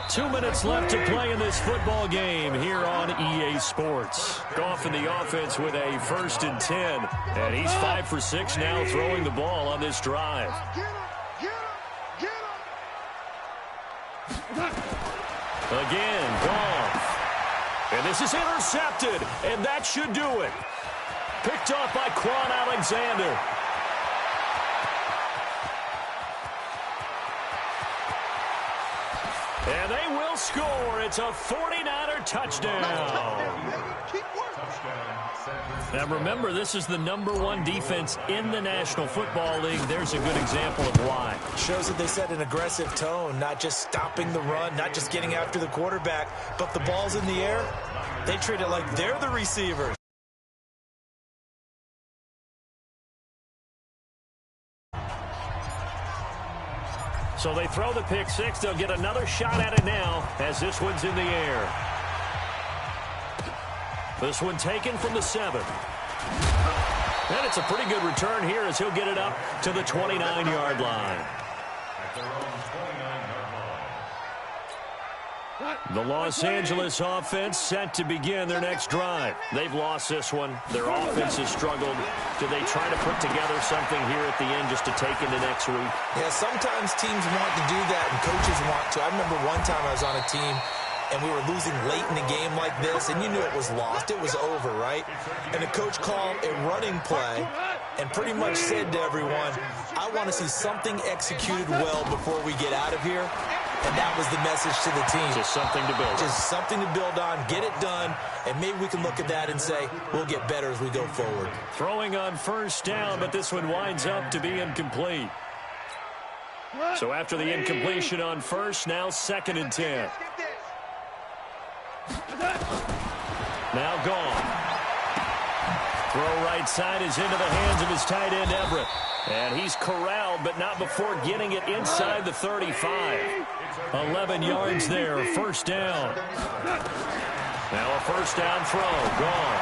2 minutes left to play in this football game here on EA Sports. Goff in the offense with a 1st and 10. And he's 5 for 6 now throwing the ball on this drive. Again, Goff. And this is intercepted. And that should do it. Picked off by Quan Alexander. And they will score. It's a 49er touchdown. Now remember, this is the #1 defense in the National Football League. There's a good example of why. Shows that they set an aggressive tone, not just stopping the run, not just getting after the quarterback, but the ball's in the air. They treat it like they're the receivers. So they throw the pick six. They'll get another shot at it now as this one's in the air. This one taken from the 7. And it's a pretty good return here as he'll get it up to the 29-yard line. The Los Angeles offense set to begin their next drive. They've lost this one. Their offense has struggled. Do they try to put together something here at the end just to take into next week? Yeah, sometimes teams want to do that and coaches want to. I remember one time I was on a team and we were losing late in the game like this, and you knew it was lost. It was over, right? And the coach called a running play and pretty much said to everyone, I want to see something executed well before we get out of here. And that was the message to the team. Just something to build on. Just something to build on, get it done, and maybe we can look at that and say, we'll get better as we go forward. Throwing on 1st down, but this one winds up to be incomplete. So after the incompletion on 1st, now 2nd and 10. Now gone. Throw right side is into the hands of his tight end, Everett. And he's corralled, but not before getting it inside the 35. 11 yards there, 1st down. Now a 1st down throw, gone.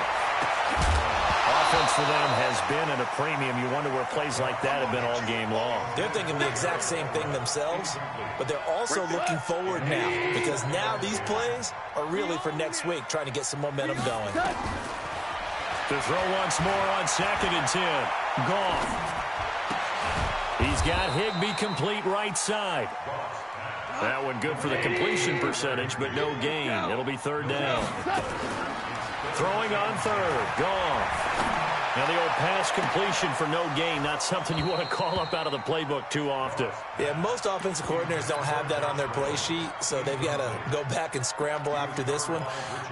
Offense for them has been at a premium. You wonder where plays like that have been all game long. They're thinking the exact same thing themselves, but they're also looking forward now, because now these plays are really for next week, trying to get some momentum going. To throw once more on 2nd and 10. Goff. He's got Higbee complete right side. That one good for the completion percentage, but no gain. It'll be 3rd down. Throwing on 3rd. Goff. Now the old pass completion for no gain, not something you want to call up out of the playbook too often. Yeah, most offensive coordinators don't have that on their play sheet, so they've got to go back and scramble after this one.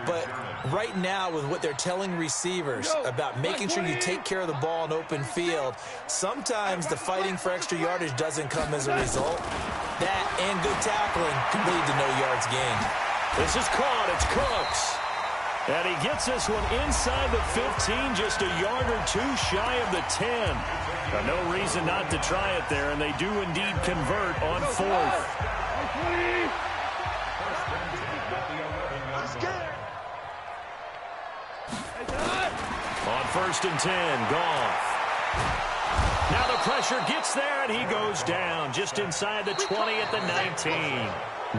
But right now, with what they're telling receivers about making sure you take care of the ball in open field, sometimes the fighting for extra yardage doesn't come as a result. That and good tackling can lead to no yards gained. This is caught. It's Cooks. And he gets this one inside the 15, just a yard or two shy of the 10. No reason not to try it there, and they do indeed convert on 4th. On 1st and 10, Goff. Now the pressure gets there, and he goes down just inside the 20 at the 19.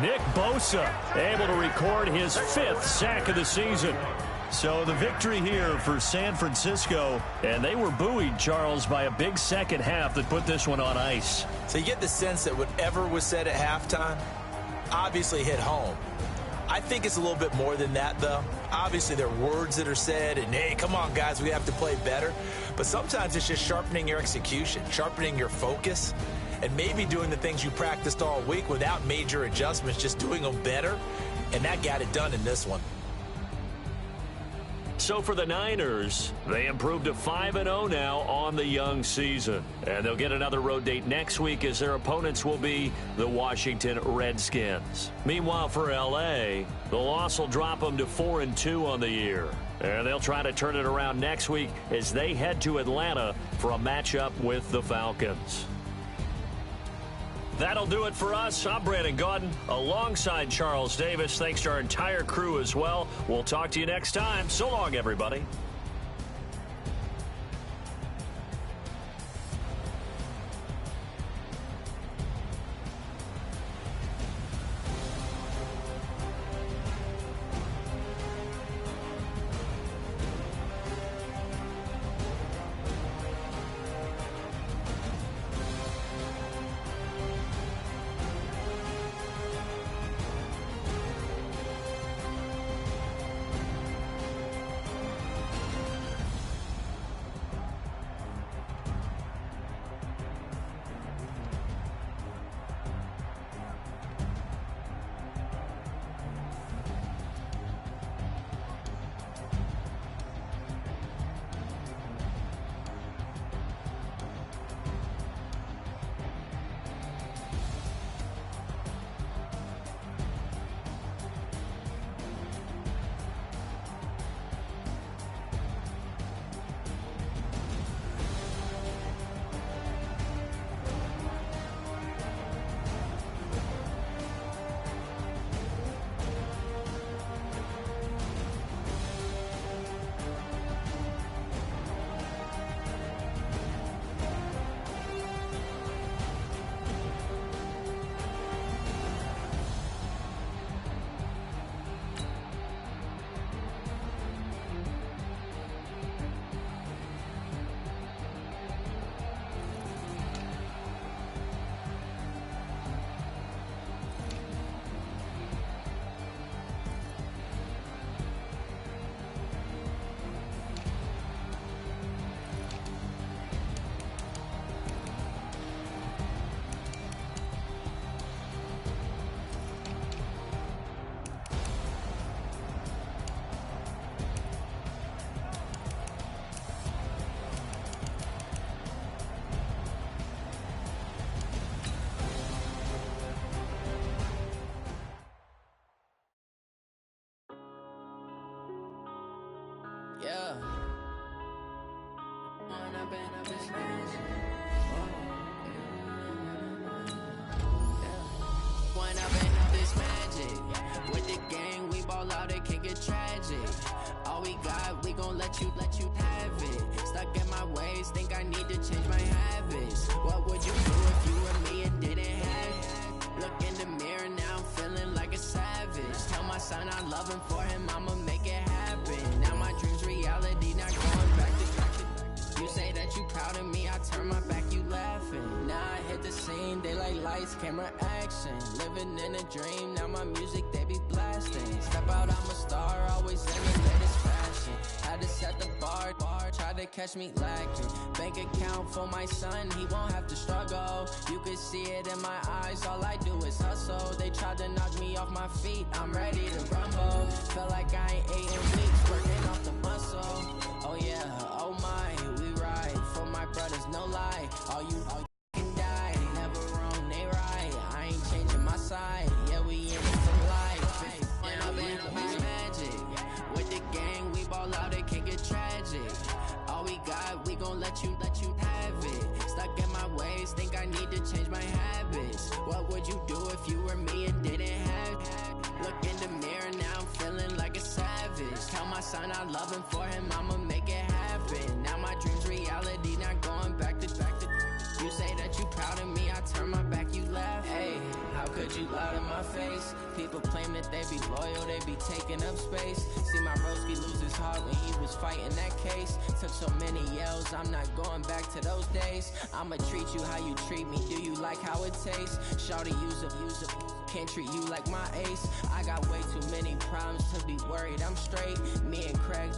Nick Bosa able to record his 5th sack of the season. So the victory here for San Francisco, and they were buoyed, Charles, by a big second half that put this one on ice. So you get the sense that whatever was said at halftime obviously hit home. I think it's a little bit more than that, though. Obviously, there are words that are said, and, hey, come on, guys, we have to play better. But sometimes it's just sharpening your execution, sharpening your focus, and maybe doing the things you practiced all week without major adjustments, just doing them better. And that got it done in this one. So for the Niners, they improved to 5-0 now on the young season. And they'll get another road date next week as their opponents will be the Washington Redskins. Meanwhile, for L.A., the loss will drop them to 4-2 on the year. And they'll try to turn it around next week as they head to Atlanta for a matchup with the Falcons. That'll do it for us. I'm Brandon Gaudin alongside Charles Davis. Thanks to our entire crew as well. We'll talk to you next time. So long, everybody. Yeah. When I've been up this magic. When I've been up this magic. With the gang, we ball out, it can get tragic. All we got, we gon' let you have it. Stuck in my ways, think I need to change my habits. What would you do if you were me and didn't have it? Look in the mirror, now I'm feeling like a savage. Tell my son I love him, for him I'ma make it happen. Now my dreams reality, not going back to you say that you proud of me, I turn my back, you laughing. Now I hit the scene, they like lights, camera, action. Living in a dream, now my music, they be blasting. Step out, I'm a star, always in the latest fashion. Had to set the bar, try to catch me lacking. Bank account for my son, he won't have to struggle. You can see it in my eyes, all I do is hustle. They tried to knock me off my feet, I'm ready to rumble. Feel like I ain't ate in weeks, working off the muscle. Oh yeah, oh my, we ride for my brothers, no lie. All you can die, never wrong, they right. I ain't changing my side, yeah, we in it for life. When I've been up this magic, with the gang, we ball out, it can get tragic. All we got, we gon' let you have it. Stuck in my ways, think I need to change my habits. What would you do if you were me and didn't have it? Look in the mirror, now I'm feeling like a savage. Tell my son I love him, for him I'ma make it happen. Now my dreams reality, not going back to you say that you proud of me, I turn my back, you laugh. Hey, how could you lie to my face? People claim that they be loyal, they be taking up space. See my broski lose his heart when he was fighting that case. Took so many yells, I'm not going back to those days. I'ma treat you how you treat me, do you like how it tastes? Shawty, use up, can't treat you like my ace. I got way too many problems to be worried, I'm straight. Me and Craig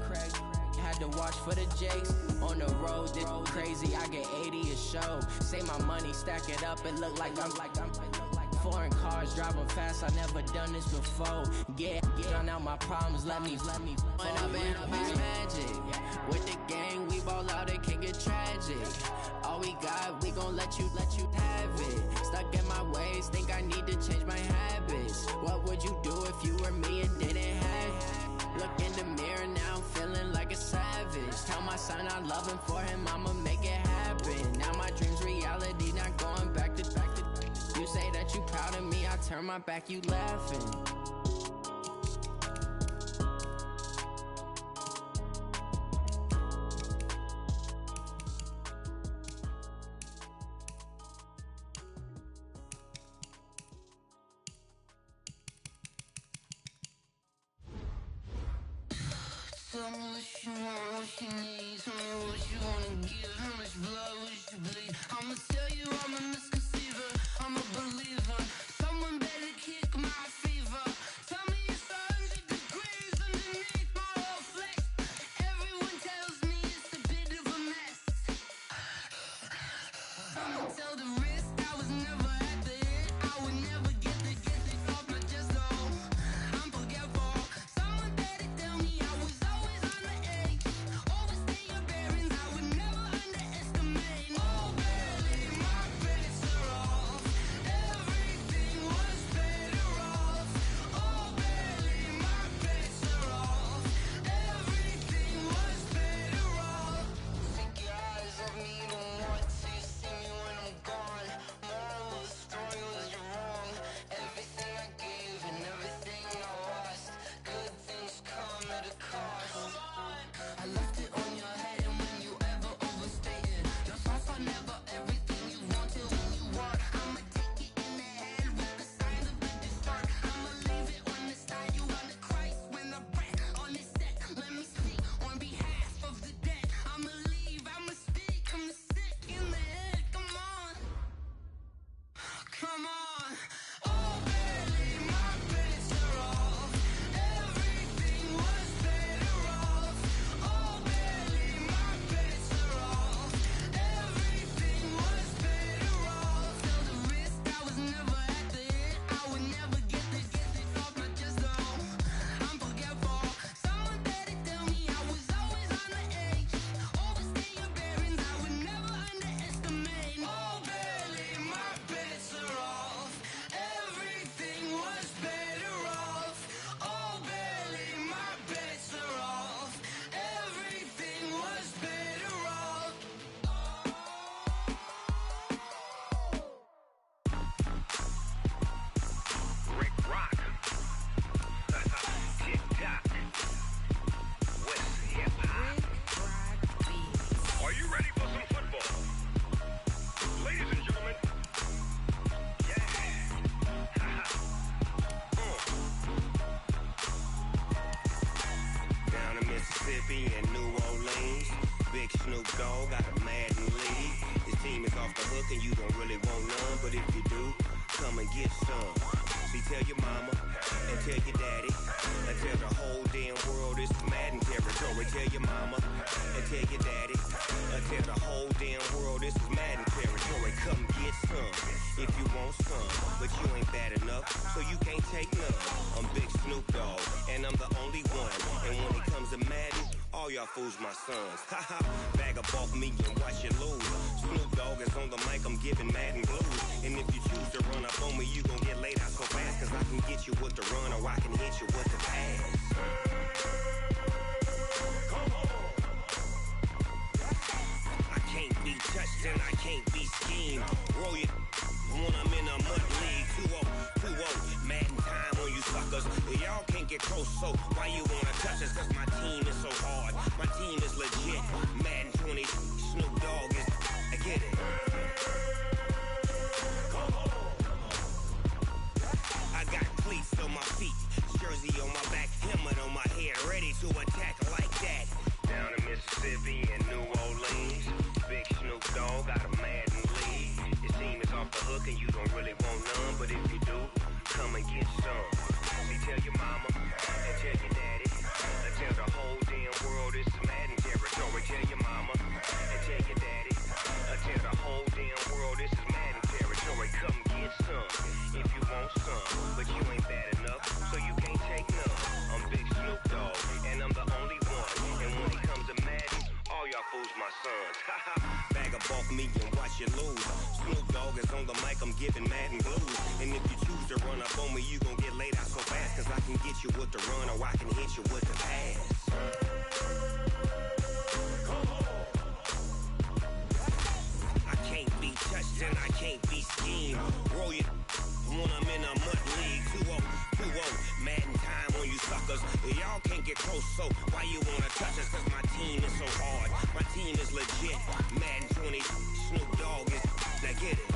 had to watch for the Jakes. On the road, this crazy, I get 80 a show. Say my money, stack it up, it look like I'm foreign cars, driving fast, I never done this before. Get drown out my problems, let me When I've been up this magic. With the gang, we ball out, it can get tragic. All we got, we gon' let you have it. Stuck in my ways, think I need to change my habits. What would you do if you were me and didn't have it? Look in the mirror now, I'm feeling like a savage. Tell my son I love him, for him I'ma make it happen. Now my dream's reality, not going back to. You say that you proud of me, I turn my back, you laughing. Tell me what you want, what you need. Tell me what you wanna give. How much blood would you bleed? I'ma tell you I'm a misconceiver. I'm a believer. Someone better kick my fever. Tell me it's 100 degrees underneath my whole flesh. Everyone tells me it's a bit of a mess. I'ma tell the risk I was never at the end. I would never get this off my chest though. I'm forgetful. Someone better tell me I was always on the edge. Overstay your bearings, I would never underestimate. Oh, barely, my bets are off. Everything was better off. Oh, barely, my bets are off. Everything was better off. Take your eyes off me, don't want to see me when I'm gone. Moral of the story was you're wrong. Everything I gave and everything I lost. Good things come at a cost. I left it on your head, and when you ever overstay it, your thoughts are never everything you wanted when you want. I'ma take it in the head with the signs of a distort. I'ma leave it on the side. You on the Christ when the breath on this set. Let me speak on behalf of the dead. I'ma leave, I'ma speak. I'm sick in the head. Come on, come on. Oh, barely, my bets are off. Everything was better off. Oh, barely, my bets are off. Everything was better off. Tell the risk I was never at the end. I would never get this off my chest though. I'm forgetful. Someone better tell me I was always on the edge. Overstay your bearings, I would never underestimate. Oh, barely, my bets are off. Everything was better off. Oh, barely, my bets are off. Everything was better off. Rick Rock. TikTok. West Hip Hop. Are you ready for some football? Ladies and gentlemen. Yeah. Down in Mississippi and New Orleans, Big Snoop Dogg got a Madden lead. His team is off the hook and you don't really want none, but if you do, come and get some. See, tell your mama and tell your daddy and tell the whole damn world it's Madden territory. Tell your mama and tell your daddy and tell the whole damn world this is Madden territory. Come get some if you want some, but you ain't bad enough, so you can't take none. I'm Big Snoop Dogg, and I'm the only one. And when it comes to Madden, all y'all fools my sons. Haha, bag up off me and watch you lose. Snoop Dogg is on the mic, I'm giving Madden blues. And if you choose to run up on me, you gon' get laid out so fast, cause I can get you with the run or I can hit you with the pass. I can't be touched and I can't be schemed. Roll it when I'm in a mud league. 2-0, Madden time on you suckers. Y'all can't get close, so why you wanna touch us? Cause my team is so hard, my team is legit. Madden 20, Snoop Dogg is, I get it. I got cleats on my feet, jersey on my back, helmet on my head, ready to attack like that. Down in Mississippi and New Orleans, Big Snoop Dogg got a Madden lead. His team is off the hook and you don't really want none, but if you do, come and get some. See, tell your mama and tell your daddy and tell the whole damn world it's Madden territory. Tell your mama and tell your daddy and tell the whole damn world this is Madden territory. Come get some if you want some, but you ain't bad enough, so you can't take none. I'm Big Snoop Dogg, and I'm the only one. And when it comes to Madden, all y'all fools my sons. Haha, back brag off me and watch you lose. Snoop Dogg is on the mic, I'm giving Madden blues. And if you choose to run up on me, you gon' get laid out so fast. Cause I can get you with the run or I can hit you with the pass. I can't be touched and I can't be schemed. Roll you when I'm in a mud league. 2-0, Madden time on you suckers. Y'all can't get close, so why you wanna touch us? Cause my team is so hard. My team is legit. Madden 20, Snoop Dogg is. Now get it.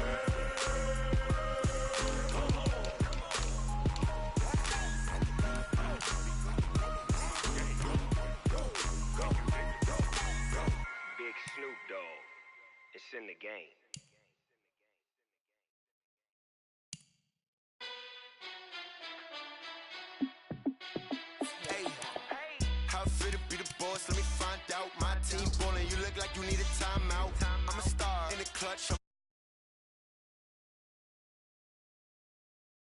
Big Snoop Dogg. It's in the game. How it feel to be the boss? Let me find out. My team ballin', you look like you need a timeout. I'm a star in the clutch.